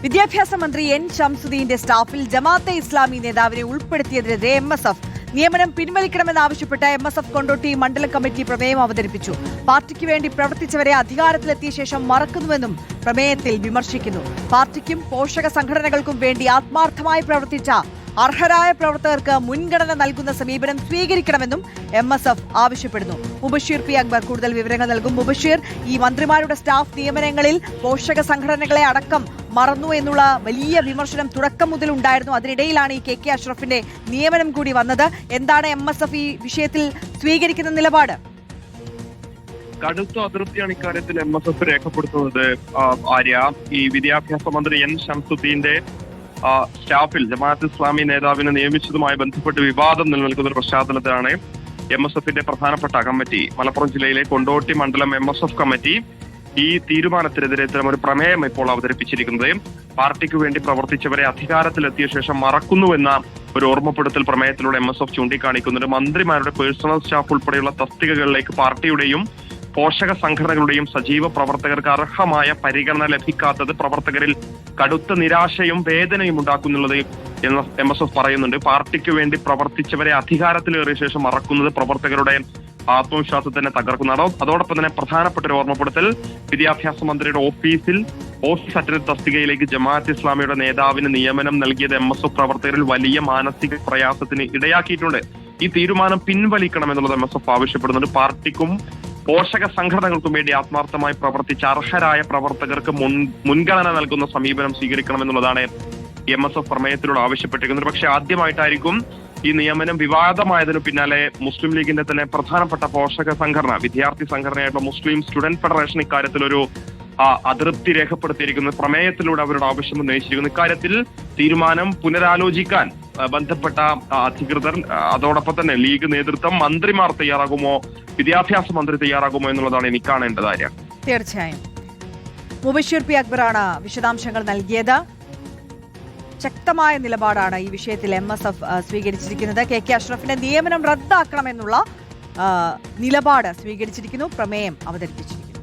വിദ്യാഭ്യാസ മന്ത്രി എൻ ശംസുദ്ദീന്റെ സ്റ്റാഫിൽ ജമാഅത്തെ ഇസ്ലാമി നേതാവിനെ ഉൾപ്പെടുത്തിയതിനെതിരെ MSF നിയമനം പിൻവലിക്കണമെന്നാവശ്യപ്പെട്ട് MSF കൊണ്ടോട്ടി മണ്ഡലം കമ്മിറ്റി പ്രമേയം അവതരിപ്പിച്ചു. പാർട്ടിക്ക് വേണ്ടി പ്രവർത്തിച്ചവരെ അധികാരത്തിലെത്തിയ ശേഷം മറക്കുന്നുവെന്നും പ്രമേയത്തിൽ വിമർശിക്കുന്നു. പാർട്ടിക്കും പോഷക സംഘടനകൾക്കും വേണ്ടി ആത്മാർത്ഥമായി പ്രവർത്തിച്ച അർഹരായ പ്രവർത്തകർക്ക് മുൻഗണന നൽകുന്ന സമീപനം സ്വീകരിക്കണമെന്നും MSF ആവശ്യപ്പെടുന്നു. മുബഷീർ പി അക്ബർ കൂടുതൽ വിവരങ്ങൾ നൽകും. മുബഷീർ, ഈ മന്ത്രിമാരുടെ സ്റ്റാഫ് നിയമനങ്ങളിൽ പോഷക സംഘടനകളെ അടക്കം മറന്നു എന്നുള്ള വലിയ വിമർശനം തുടക്കം മുതൽ ഉണ്ടായിരുന്നു. അതിനിടയിലാണ് ഈ KK അഷ്റഫിന്റെ നിയമനം കൂടി വന്നത്. എന്താണ് MSF ഈ വിഷയത്തിൽ സ്വീകരിക്കുന്ന നിലപാട്? കടുത്ത അതൃപ്തിയാണ് ഇക്കാര്യത്തിൽ MSF രേഖപ്പെടുത്തുന്നത്. ആര്യ, ഈ വിദ്യാഭ്യാസ മന്ത്രി എൻ ശംസുദ്ദീന്റെ സ്റ്റാഫിൽ ജമാഅത്ത് ഇസ്ലാമി നേതാവിനെ നിയമിച്ചതുമായി ബന്ധപ്പെട്ട് വിവാദം നിലനിൽക്കുന്ന ഒരു പശ്ചാത്തലത്തിലാണ് MSFന്റെ പ്രധാനപ്പെട്ട കമ്മിറ്റി, മലപ്പുറം ജില്ലയിലെ കൊണ്ടോട്ടി മണ്ഡലം MSF കമ്മിറ്റി, ഈ തീരുമാനത്തിനെതിരെ ഇത്തരം ഒരു പ്രമേയം ഇപ്പോൾ അവതരിപ്പിച്ചിരിക്കുന്നത്. പാർട്ടിക്ക് വേണ്ടി പ്രവർത്തിച്ചവരെ അധികാരത്തിലെത്തിയ ശേഷം മറക്കുന്നുവെന്ന ഒരു ഓർമ്മപ്പെടുത്തൽ പ്രമേയത്തിലൂടെ MSF ചൂണ്ടിക്കാണിക്കുന്നുണ്ട്. മന്ത്രിമാരുടെ പേഴ്സണൽ സ്റ്റാഫ് ഉൾപ്പെടെയുള്ള തസ്തികകളിലേക്ക് പാർട്ടിയുടെയും പോഷക സംഘടനകളുടെയും സജീവ പ്രവർത്തകർക്ക് അർഹമായ പരിഗണന ലഭിക്കാത്തത് പ്രവർത്തകരിൽ കടുത്ത നിരാശയും വേദനയും ഉണ്ടാക്കുന്നുള്ളത് എന്ന് MSF പറയുന്നുണ്ട്. പാർട്ടിക്ക് വേണ്ടി പ്രവർത്തിച്ചവരെ അധികാരത്തിലേറിയ ശേഷം മറക്കുന്നത് പ്രവർത്തകരുടെ ആത്മവിശ്വാസത്തിനെ തകർക്കുന്നതാണോ? അതോടൊപ്പം തന്നെ പ്രധാനപ്പെട്ട ഒരു ഓർമ്മപ്പെടുത്തൽ, വിദ്യാഭ്യാസ മന്ത്രിയുടെ ഓഫീസ് അറ്റൻഡന്റ് തസ്തികയിലേക്ക് ജമാഅത്ത് ഇസ്ലാമിയുടെ നേതാവിന് നിയമനം നൽകിയത് MSF പ്രവർത്തകരിൽ വലിയ മാനസിക പ്രയാസത്തിന് ഇടയാക്കിയിട്ടുണ്ട്. ഈ തീരുമാനം പിൻവലിക്കണമെന്നുള്ളത് MSF ആവശ്യപ്പെടുന്നുണ്ട്. പാർട്ടിക്കും പോഷക സംഘടനകൾക്കും വേണ്ടി ആത്മാർത്ഥമായി പ്രവർത്തിച്ച അർഹരായ പ്രവർത്തകർക്ക് മുൻഗണന നൽകുന്ന സമീപനം സ്വീകരിക്കണമെന്നുള്ളതാണ് MSF പ്രമേയത്തിലൂടെ ആവശ്യപ്പെട്ടിരിക്കുന്നത്. പക്ഷെ ആദ്യമായിട്ടായിരിക്കും ഈ നിയമനം വിവാദമായതിനു പിന്നാലെ മുസ്ലിം ലീഗിന്റെ തന്നെ പ്രധാനപ്പെട്ട പോഷക സംഘടന, വിദ്യാർത്ഥി സംഘടനയായിട്ടുള്ള മുസ്ലിം സ്റ്റുഡന്റ് ഫെഡറേഷൻ ഇക്കാര്യത്തിലൊരു അതൃപ്തി രേഖപ്പെടുത്തിയിരിക്കുന്നത്. പ്രമേയത്തിലൂടെ അവരുടെ ആവശ്യം ഉന്നയിച്ചിരിക്കുന്നു. ഇക്കാര്യത്തിൽ തീരുമാനം പുനരാലോചിക്കാൻ ബന്ധപ്പെട്ട അധികൃതർ, അതോടൊപ്പം തന്നെ ലീഗ് നേതൃത്വം, മന്ത്രിമാർ തയ്യാറാകുമോ, വിദ്യാഭ്യാസ മന്ത്രി തയ്യാറാകുമോ എന്നുള്ളതാണ് എനിക്ക് കാണേണ്ടത്. ആര്യ, തീർച്ചയായും മുബഷീർ പി അക്ബറാണ് വിശദാംശങ്ങൾ നൽകിയത്. ശക്തമായ നിലപാടാണ് ഈ വിഷയത്തിൽ MSF സ്വീകരിച്ചിരിക്കുന്നത്. KK അഷ്റഫിന്റെ നിയമനം റദ്ദാക്കണമെന്നുള്ള നിലപാട് സ്വീകരിച്ചിരിക്കുന്നു. പ്രമേയം അവതരിപ്പിച്ചിരിക്കുന്നു.